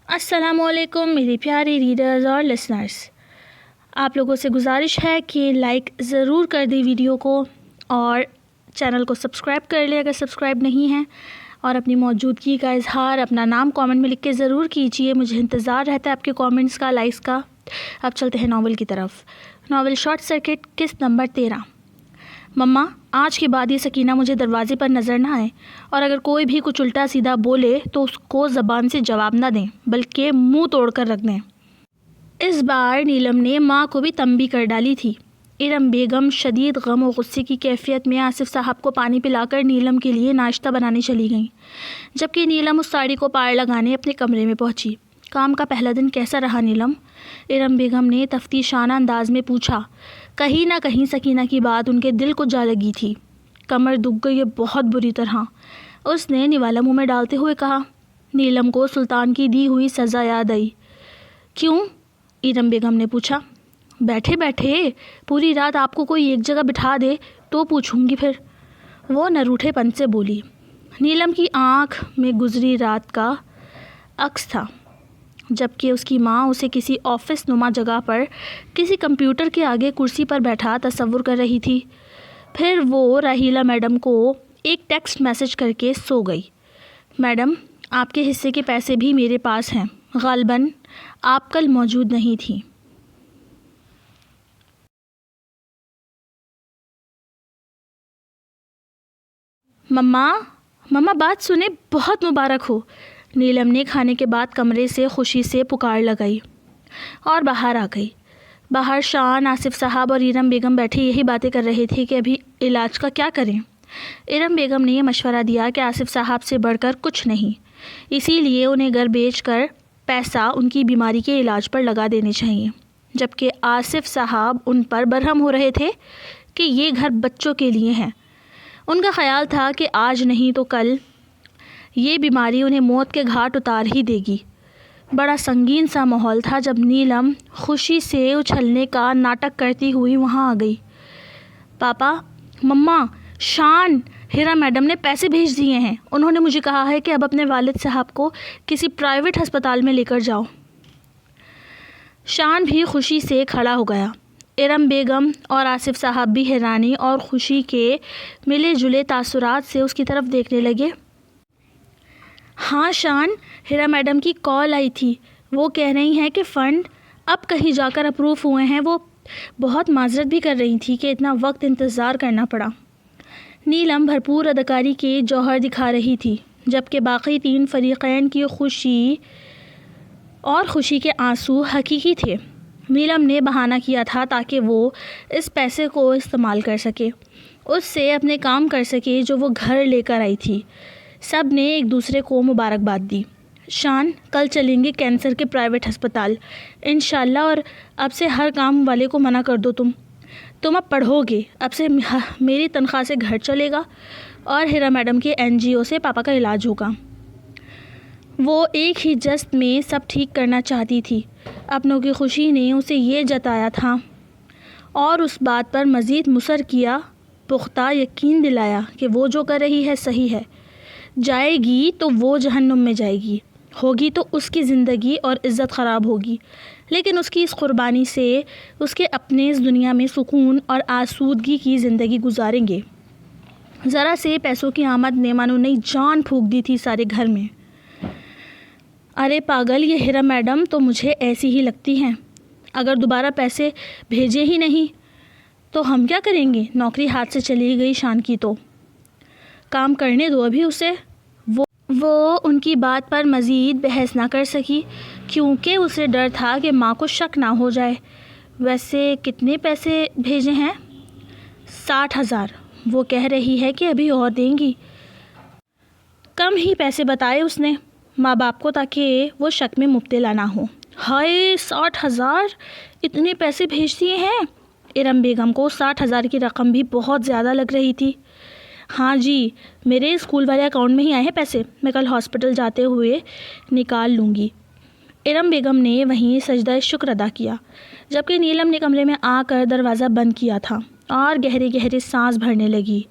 السلام علیکم میری پیاری ریڈرز اور لسنرز، آپ لوگوں سے گزارش ہے کہ لائک ضرور کر دیں ویڈیو کو اور چینل کو سبسکرائب کر لیں اگر سبسکرائب نہیں ہیں، اور اپنی موجودگی کا اظہار اپنا نام کامنٹ میں لکھ کے ضرور کیجئے۔ مجھے انتظار رہتا ہے آپ کے کامنٹس کا، لائکس کا۔ اب چلتے ہیں ناول کی طرف۔ ناول شارٹ سرکٹ، قسط نمبر 13۔ مما، آج کے بعد یہ سکینہ مجھے دروازے پر نظر نہ آئے، اور اگر کوئی بھی کچھ الٹا سیدھا بولے تو اس کو زبان سے جواب نہ دیں بلکہ منہ توڑ کر رکھ دیں۔ اس بار نیلم نے ماں کو بھی تنبیہ کر ڈالی تھی۔ ارم بیگم شدید غم و غصے کی کیفیت میں آصف صاحب کو پانی پلا کر نیلم کے لیے ناشتہ بنانے چلی گئیں، جبکہ نیلم اس ساڑی کو پار لگانے اپنے کمرے میں پہنچی۔ کام کا پہلا دن کیسا رہا نیلم؟ ارم بیگم نے تفتیشانہ انداز میں پوچھا۔ کہیں نہ کہیں سکینہ کی بات ان کے دل کو جا لگی تھی۔ کمر دکھ گئی ہے بہت بری طرح، اس نے نوالا منہ میں ڈالتے ہوئے کہا۔ نیلم کو سلطان کی دی ہوئی سزا یاد آئی۔ کیوں؟ ارم بیگم نے پوچھا۔ بیٹھے بیٹھے پوری رات آپ کو کوئی ایک جگہ بٹھا دے تو پوچھوں گی پھر، وہ نروٹھے پن سے بولی۔ نیلم کی آنکھ میں گزری رات کا عکس تھا، جبکہ اس کی ماں اسے کسی آفس نما جگہ پر کسی کمپیوٹر کے آگے کرسی پر بیٹھا تصور کر رہی تھی۔ پھر وہ راہیلہ میڈم کو ایک ٹیکسٹ میسج کر کے سو گئی۔ میڈم، آپ کے حصے کے پیسے بھی میرے پاس ہیں، غالباً آپ کل موجود نہیں تھیں۔ مما بات سنیں، بہت مبارک ہو، نیلم نے کھانے کے بعد کمرے سے خوشی سے پکار لگائی اور باہر آ گئی۔ باہر شان، آصف صاحب اور ارم بیگم بیٹھے یہی باتیں کر رہے تھے کہ ابھی علاج کا کیا کریں۔ ارم بیگم نے یہ مشورہ دیا کہ آصف صاحب سے بڑھ کر کچھ نہیں، اسی لیے انہیں گھر بیچ کر پیسہ ان کی بیماری کے علاج پر لگا دینے چاہیے، جبکہ آصف صاحب ان پر برہم ہو رہے تھے کہ یہ گھر بچوں کے لیے ہیں۔ ان کا خیال تھا کہ آج نہیں تو کل یہ بیماری انہیں موت کے گھاٹ اتار ہی دے گی۔ بڑا سنگین سا ماحول تھا جب نیلم خوشی سے اچھلنے کا ناٹک کرتی ہوئی وہاں آ گئی۔ پاپا، مما، شان، ہیرا میڈم نے پیسے بھیج دیے ہیں، انہوں نے مجھے کہا ہے کہ اب اپنے والد صاحب کو کسی پرائیویٹ ہسپتال میں لے کر جاؤ۔ شان بھی خوشی سے کھڑا ہو گیا۔ ارم بیگم اور آصف صاحب بھی حیرانی اور خوشی کے ملے جلے تاثرات سے اس کی طرف دیکھنے لگے۔ ہاں شان، ہیرا میڈم کی کال آئی تھی، وہ کہہ رہی ہیں کہ فنڈ اب کہیں جا کر اپروو ہوئے ہیں۔ وہ بہت معذرت بھی کر رہی تھی کہ اتنا وقت انتظار کرنا پڑا۔ نیلم بھرپور اداکاری کے جوہر دکھا رہی تھی، جبکہ باقی تین فریقین کی خوشی کے آنسو حقیقی تھے۔ نیلم نے بہانہ کیا تھا تاکہ وہ اس پیسے کو استعمال کر سکے، اس سے اپنے کام کر سکے جو وہ گھر لے کر آئی تھی۔ سب نے ایک دوسرے کو مبارکباد دی۔ شان، کل چلیں گے کینسر کے پرائیویٹ ہسپتال انشاءاللہ، اور اب سے ہر کام والے کو منع کر دو۔ تم اب پڑھو گے، اب سے میری تنخواہ سے گھر چلے گا، اور ہیرا میڈم کے NGO سے پاپا کا علاج ہوگا۔ وہ ایک ہی جست میں سب ٹھیک کرنا چاہتی تھی۔ اپنوں کی خوشی نے اسے یہ جتایا تھا اور اس بات پر مزید مصر کیا، پختہ یقین دلایا کہ وہ جو کر رہی ہے صحیح ہے۔ جائے گی تو وہ جہنم میں جائے گی، ہوگی تو اس کی زندگی اور عزت خراب ہوگی، لیکن اس کی اس قربانی سے اس کے اپنے اس دنیا میں سکون اور آسودگی کی زندگی گزاریں گے۔ ذرا سے پیسوں کی آمد نے مانو نئی جان پھونک دی تھی سارے گھر میں۔ ارے پاگل، یہ ہیرا میڈم تو مجھے ایسی ہی لگتی ہیں، اگر دوبارہ پیسے بھیجے ہی نہیں تو ہم کیا کریں گے؟ نوکری ہاتھ سے چلی گئی شان کی تو کام کرنے دو ابھی اسے۔ وہ ان کی بات پر مزید بحث نہ کر سکی، کیونکہ اسے ڈر تھا کہ ماں کو شک نہ ہو جائے۔ ویسے کتنے پیسے بھیجے ہیں؟ 60,000، وہ کہہ رہی ہے کہ ابھی اور دیں گی۔ کم ہی پیسے بتائے اس نے ماں باپ کو تاکہ وہ شک میں مبتلا نہ ہو۔ ہائے، 60,000! اتنے پیسے بھیج دیے ہیں؟ ارم بیگم کو 60,000 کی رقم بھی بہت زیادہ لگ رہی تھی۔ ہاں جی، میرے اسکول والے اکاؤنٹ میں ہی آئے ہیں پیسے، میں کل ہاسپٹل جاتے ہوئے نکال لوں گی۔ ارم بیگم نے وہیں سجدہ شکر ادا کیا، جبکہ نیلم نے کمرے میں آ کر دروازہ بند کیا تھا اور گہرے گہرے سانس بھرنے لگی۔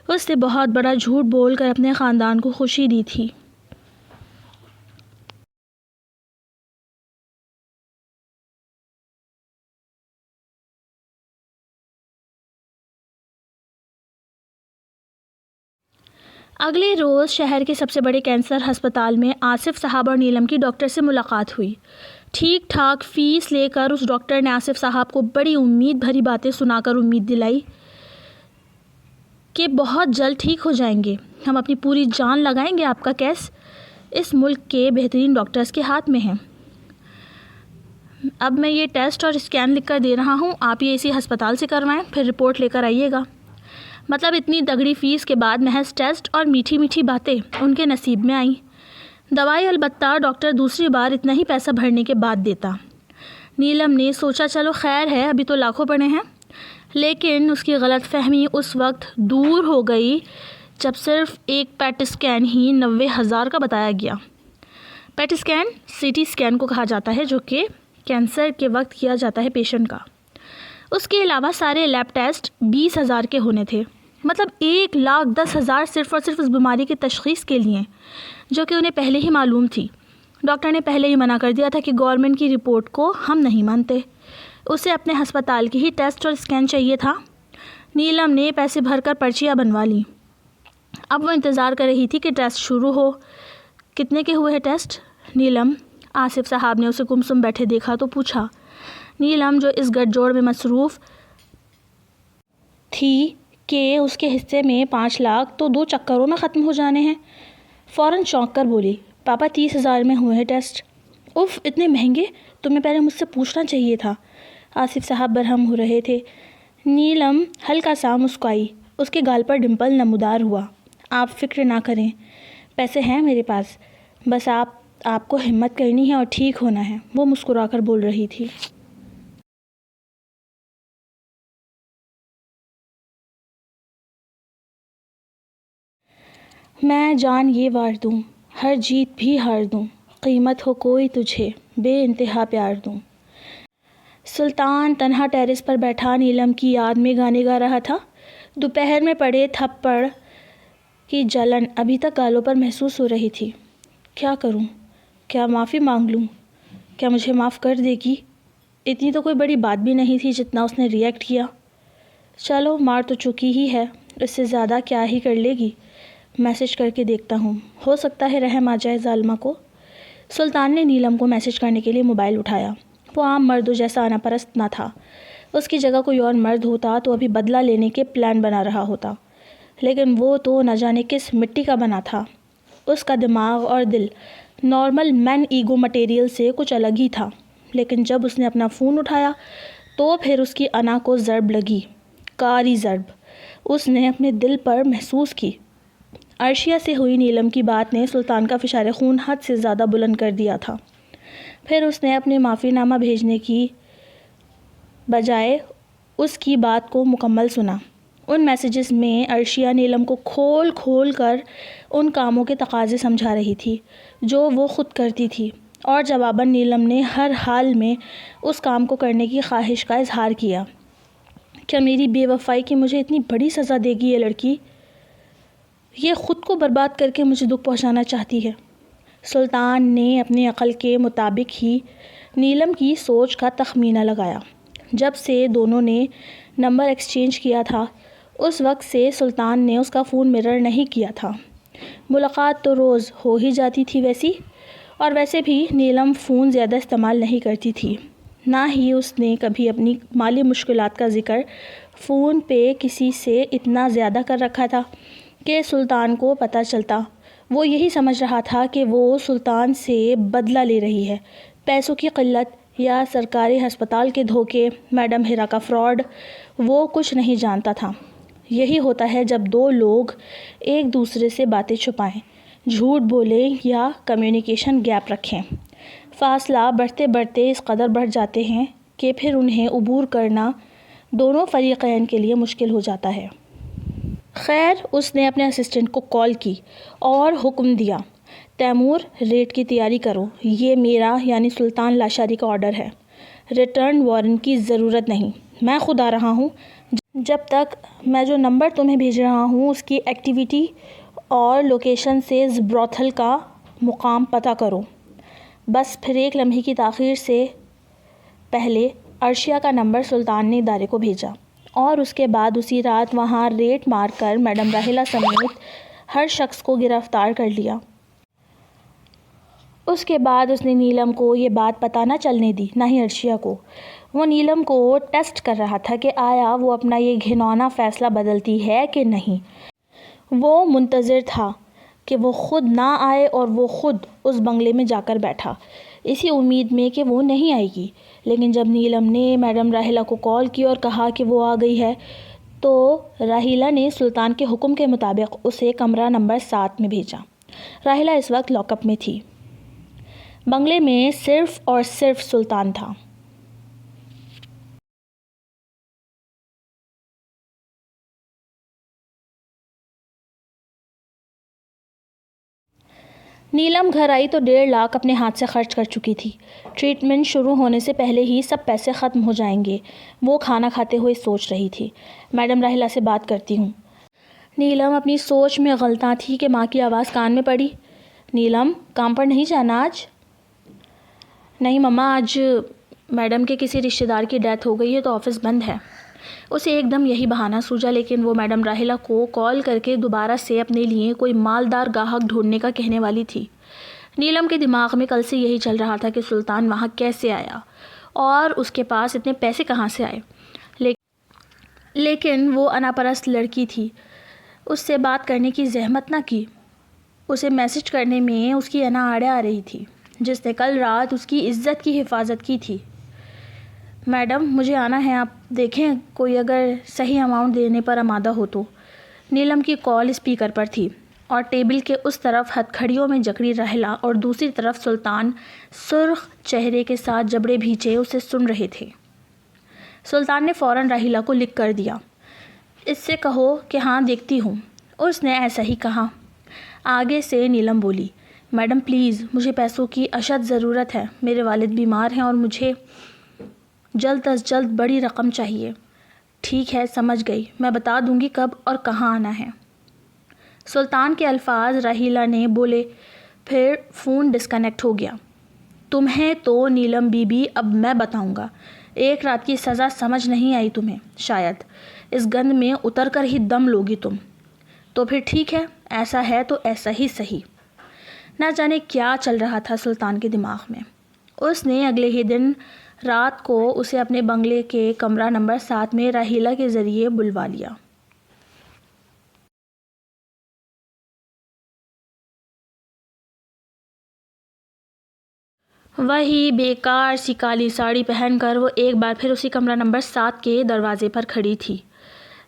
اس نے بہت بڑا جھوٹ بول کر اپنے خاندان کو خوشی دی تھی۔ اگلے روز شہر کے سب سے بڑے کینسر ہسپتال میں آصف صاحب اور نیلم کی ڈاکٹر سے ملاقات ہوئی۔ ٹھیک ٹھاک فیس لے کر اس ڈاکٹر نے آصف صاحب کو بڑی امید بھری باتیں سنا کر امید دلائی کہ بہت جلد ٹھیک ہو جائیں گے، ہم اپنی پوری جان لگائیں گے، آپ کا کیس اس ملک کے بہترین ڈاکٹرز کے ہاتھ میں ہے۔ اب میں یہ ٹیسٹ اور اسکین لکھ کر دے رہا ہوں، آپ یہ اسی ہسپتال سے کروائیں، پھر رپورٹ لے کر آئیے گا۔ مطلب اتنی تگڑی فیس کے بعد محض ٹیسٹ اور میٹھی میٹھی باتیں ان کے نصیب میں آئیں۔ دوائی البتہ ڈاکٹر دوسری بار اتنا ہی پیسہ بھرنے کے بعد دیتا۔ نیلم نے سوچا چلو خیر ہے، ابھی تو لاکھوں پڑے ہیں، لیکن اس کی غلط فہمی اس وقت دور ہو گئی جب صرف ایک پیٹ اسکین ہی 90,000 کا بتایا گیا۔ پیٹ اسکین سی ٹی اسکین کو کہا جاتا ہے، جو کہ کینسر کے وقت کیا جاتا ہے پیشنٹ کا۔ اس کے علاوہ سارے لیب ٹیسٹ 20,000 کے ہونے تھے، مطلب 1,10,000 صرف اور صرف اس بیماری کی تشخیص کے لیے، جو کہ انہیں پہلے ہی معلوم تھی۔ ڈاکٹر نے پہلے ہی منع کر دیا تھا کہ گورنمنٹ کی رپورٹ کو ہم نہیں مانتے، اسے اپنے ہسپتال کی ہی ٹیسٹ اور اسکین چاہیے تھا۔ نیلم نے پیسے بھر کر پرچیاں بنوا لیں۔ اب وہ انتظار کر رہی تھی کہ ٹیسٹ شروع ہو۔ کتنے کے ہوئے ہیں ٹیسٹ؟ نیلم، آصف صاحب نے اسے گمسم بیٹھے دیکھا تو پوچھا۔ نیلم جو اس گٹھ جوڑ میں مصروف تھی کہ اس کے حصے میں 5 لاکھ تو 2 چکروں میں ختم ہو جانے ہیں، فوراً چونک کر بولی، پاپا 30,000 میں ہوئے ہیں ٹیسٹ۔ اف، اتنے مہنگے؟ تمہیں پہلے مجھ سے پوچھنا چاہیے تھا۔ آصف صاحب برہم ہو رہے تھے۔ نیلم ہلکا سا مسکرائی، اس کے گال پر ڈمپل نمودار ہوا۔ آپ فکر نہ کریں، پیسے ہیں میرے پاس، بس آپ کو ہمت کرنی ہے اور ٹھیک ہونا ہے، وہ مسکرا کر بول رہی تھی۔ میں جان یہ وار دوں، ہر جیت بھی ہار دوں، قیمت ہو کوئی تجھے بے انتہا پیار دوں۔ سلطان تنہا ٹیرس پر بیٹھا نیلم کی یاد میں گانے گا رہا تھا۔ دوپہر میں پڑے تھپڑ کی جلن ابھی تک گالوں پر محسوس ہو رہی تھی۔ کیا کروں؟ کیا معافی مانگ لوں؟ کیا مجھے معاف کر دے گی؟ اتنی تو کوئی بڑی بات بھی نہیں تھی جتنا اس نے ریئیکٹ کیا۔ چلو مار تو چکی ہی ہے، اس سے زیادہ کیا ہی کر لے گی، میسج کر کے دیکھتا ہوں، ہو سکتا ہے رحم آ جائے ظالمہ کو۔ سلطان نے نیلم کو میسج کرنے کے لیے موبائل اٹھایا۔ وہ عام مردوں جیسا آنا پرست نہ تھا، اس کی جگہ کوئی اور مرد ہوتا تو ابھی بدلہ لینے کے پلان بنا رہا ہوتا، لیکن وہ تو نہ جانے کس مٹی کا بنا تھا۔ اس کا دماغ اور دل نارمل مین ایگو مٹیریل سے کچھ الگ ہی تھا، لیکن جب اس نے اپنا فون اٹھایا تو پھر اس کی انا کو ضرب لگی، کاری ضرب اس نے اپنے دل پر محسوس کی۔ عرشیہ سے ہوئی نیلم کی بات نے سلطان کا فشار خون حد سے زیادہ بلند کر دیا تھا۔ پھر اس نے اپنے معافی نامہ بھیجنے کی بجائے اس کی بات کو مکمل سنا۔ ان میسیجز میں عرشیہ نیلم کو کھول کھول کر ان کاموں کے تقاضے سمجھا رہی تھی جو وہ خود کرتی تھی، اور جواباً نیلم نے ہر حال میں اس کام کو کرنے کی خواہش کا اظہار کیا۔ کیا میری بے وفائی کی مجھے اتنی بڑی سزا دے گی یہ لڑکی؟ یہ خود کو برباد کر کے مجھے دکھ پہنچانا چاہتی ہے۔ سلطان نے اپنی عقل کے مطابق ہی نیلم کی سوچ کا تخمینہ لگایا۔ جب سے دونوں نے نمبر ایکسچینج کیا تھا اس وقت سے سلطان نے اس کا فون مرر نہیں کیا تھا۔ ملاقات تو روز ہو ہی جاتی تھی ویسی، اور ویسے بھی نیلم فون زیادہ استعمال نہیں کرتی تھی، نہ ہی اس نے کبھی اپنی مالی مشکلات کا ذکر فون پہ کسی سے اتنا زیادہ کر رکھا تھا کہ سلطان کو پتہ چلتا۔ وہ یہی سمجھ رہا تھا کہ وہ سلطان سے بدلہ لے رہی ہے، پیسوں کی قلت یا سرکاری ہسپتال کے دھوکے، میڈم ہیرا کا فراڈ، وہ کچھ نہیں جانتا تھا۔ یہی ہوتا ہے جب دو لوگ ایک دوسرے سے باتیں چھپائیں، جھوٹ بولیں یا کمیونیکیشن گیپ رکھیں۔ فاصلہ بڑھتے بڑھتے اس قدر بڑھ جاتے ہیں کہ پھر انہیں عبور کرنا دونوں فریقین کے لیے مشکل ہو جاتا ہے۔ خیر، اس نے اپنے اسسٹنٹ کو کال کی اور حکم دیا، تیمور ریڈ کی تیاری کرو، یہ میرا یعنی سلطان لاشاری کا آرڈر ہے، ریٹرن وارنٹ کی ضرورت نہیں، میں خود آ رہا ہوں۔ جب تک میں جو نمبر تمہیں بھیج رہا ہوں اس کی ایکٹیویٹی اور لوکیشن سے اس بروتھل کا مقام پتہ کرو۔ بس پھر ایک لمحے کی تاخیر سے پہلے عرشیہ کا نمبر سلطان نے ادارے کو بھیجا، اور اس کے بعد اسی رات وہاں ریٹ مار کر میڈم راحیلہ سمیت ہر شخص کو گرفتار کر لیا۔ اس کے بعد اس نے نیلم کو یہ بات پتہ نہ چلنے دی، نہ ہی عرشیا کو۔ وہ نیلم کو ٹیسٹ کر رہا تھا کہ آیا وہ اپنا یہ گھناؤنا فیصلہ بدلتی ہے کہ نہیں۔ وہ منتظر تھا کہ وہ خود نہ آئے اور وہ خود اس بنگلے میں جا کر بیٹھا، اسی امید میں کہ وہ نہیں آئے گی۔ لیکن جب نیلم نے میڈم راہیلہ کو کال کی اور کہا کہ وہ آ گئی ہے، تو راہیلہ نے سلطان کے حکم کے مطابق اسے کمرہ نمبر 7 میں بھیجا۔ راہیلہ اس وقت لاک اپ میں تھی۔ بنگلے میں صرف اور صرف سلطان تھا۔ نیلم گھر آئی تو 1.5 لاکھ اپنے ہاتھ سے خرچ کر چکی تھی۔ ٹریٹمنٹ شروع ہونے سے پہلے ہی سب پیسے ختم ہو جائیں گے، وہ کھانا کھاتے ہوئے سوچ رہی تھی۔ میڈم راہیلہ سے بات کرتی ہوں۔ نیلم اپنی سوچ میں غلطاں تھی کہ ماں کی آواز کان میں پڑی۔ نیلم، کام پر نہیں جانا آج؟ نہیں مما، آج میڈم کے کسی رشتہ دار کی ڈیتھ ہو گئی ہے تو آفس بند ہے۔ اسے ایک دم یہی بہانہ سوجا، لیکن وہ میڈم راہیلہ کو کال کر کے دوبارہ سے اپنے لیے کوئی مالدار گاہک ڈھونڈنے کا کہنے والی تھی۔ نیلم کے دماغ میں کل سے یہی چل رہا تھا کہ سلطان وہاں کیسے آیا اور اس کے پاس اتنے پیسے کہاں سے آئے، لیکن وہ انا پرست لڑکی تھی، اس سے بات کرنے کی زحمت نہ کی۔ اسے میسج کرنے میں اس کی انا آڑے آ رہی تھی، جس نے کل رات اس کی عزت کی حفاظت کی تھی۔ میڈم، مجھے آنا ہے، آپ دیکھیں کوئی اگر صحیح اماؤنٹ دینے پر آمادہ ہو تو۔ نیلم کی کال اسپیکر پر تھی اور ٹیبل کے اس طرف ہتھ کھڑیوں میں جکڑی راہیلہ اور دوسری طرف سلطان سرخ چہرے کے ساتھ جبڑے بھیجے اسے سن رہے تھے۔ سلطان نے فوراً راہیلہ کو لکھ کر دیا، اس سے کہو کہ ہاں دیکھتی ہوں۔ اس نے ایسا ہی کہا۔ آگے سے نیلم بولی، میڈم پلیز، مجھے پیسوں کی اشد ضرورت ہے، میرے والد بیمار ہیں اور مجھے جلد از جلد بڑی رقم چاہیے۔ ٹھیک ہے، سمجھ گئی، میں بتا دوں گی کب اور کہاں آنا ہے۔ سلطان کے الفاظ راہیلہ نے بولے، پھر فون ڈسکنیکٹ ہو گیا۔ تمہیں تو نیلم بی بی اب میں بتاؤں گا، ایک رات کی سزا سمجھ نہیں آئی تمہیں، شاید اس گند میں اتر کر ہی دم لوگی تم۔ تو پھر ٹھیک ہے، ایسا ہے تو ایسا ہی صحیح۔ نہ جانے کیا چل رہا تھا سلطان کے دماغ میں۔ اس نے اگلے ہی دن رات کو اسے اپنے بنگلے کے کمرہ نمبر 7 میں راہیلہ کے ذریعے بلوا لیا۔ وہی بیکار سی کالی ساڑی پہن کر وہ ایک بار پھر اسی کمرہ نمبر 7 کے دروازے پر کھڑی تھی۔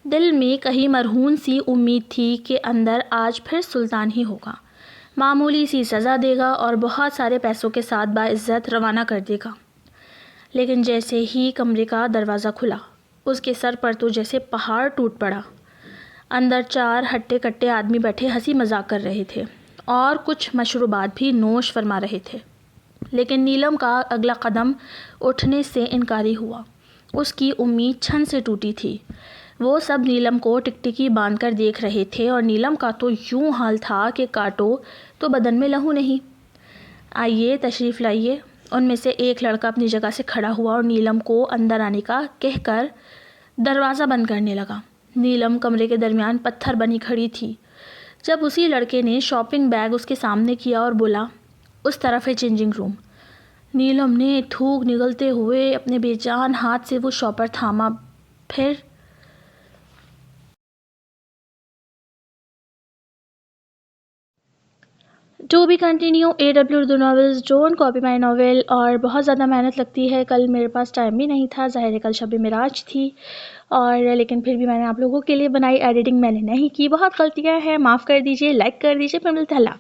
دل میں کہیں مرہون سی امید تھی کہ اندر آج پھر سلطان ہی ہوگا، معمولی سی سزا دے گا اور بہت سارے پیسوں کے ساتھ باعزت روانہ کر دے گا۔ لیکن جیسے ہی کمرے کا دروازہ کھلا، اس کے سر پر تو جیسے پہاڑ ٹوٹ پڑا۔ اندر 4 ہٹے کٹے آدمی بیٹھے ہنسی مذاق کر رہے تھے اور کچھ مشروبات بھی نوش فرما رہے تھے، لیکن نیلم کا اگلا قدم اٹھنے سے انکاری ہوا۔ اس کی امید چھن سے ٹوٹی تھی۔ وہ سب نیلم کو ٹکٹکی باندھ کر دیکھ رہے تھے اور نیلم کا تو یوں حال تھا کہ کاٹو تو بدن میں لہو نہیں۔ آئیے، تشریف لائیے۔ ان میں سے ایک لڑکا اپنی جگہ سے کھڑا ہوا اور نیلم کو اندر آنے کا کہہ کر دروازہ بند کرنے لگا۔ نیلم کمرے کے درمیان پتھر بنی کھڑی تھی جب اسی لڑکے نے شاپنگ بیگ اس کے سامنے کیا اور بولا، اس طرف ہے چینجنگ روم۔ نیلم نے تھوک نگلتے ہوئے اپنے بے جان ہاتھ سے وہ شاپر تھاما، پھر to be continue AW Urdu novels, don't copy my novel. اور بہت زیادہ محنت لگتی ہے، کل میرے پاس ٹائم بھی نہیں تھا، ظاہر ہے کل شب معراج تھی، اور لیکن پھر بھی میں نے آپ لوگوں کے لیے بنائی، ایڈیٹنگ میں نے نہیں کی، بہت غلطیاں ہیں، معاف کر دیجیے، لائک کر دیجیے، پھر ملتے ہیں۔ اللہ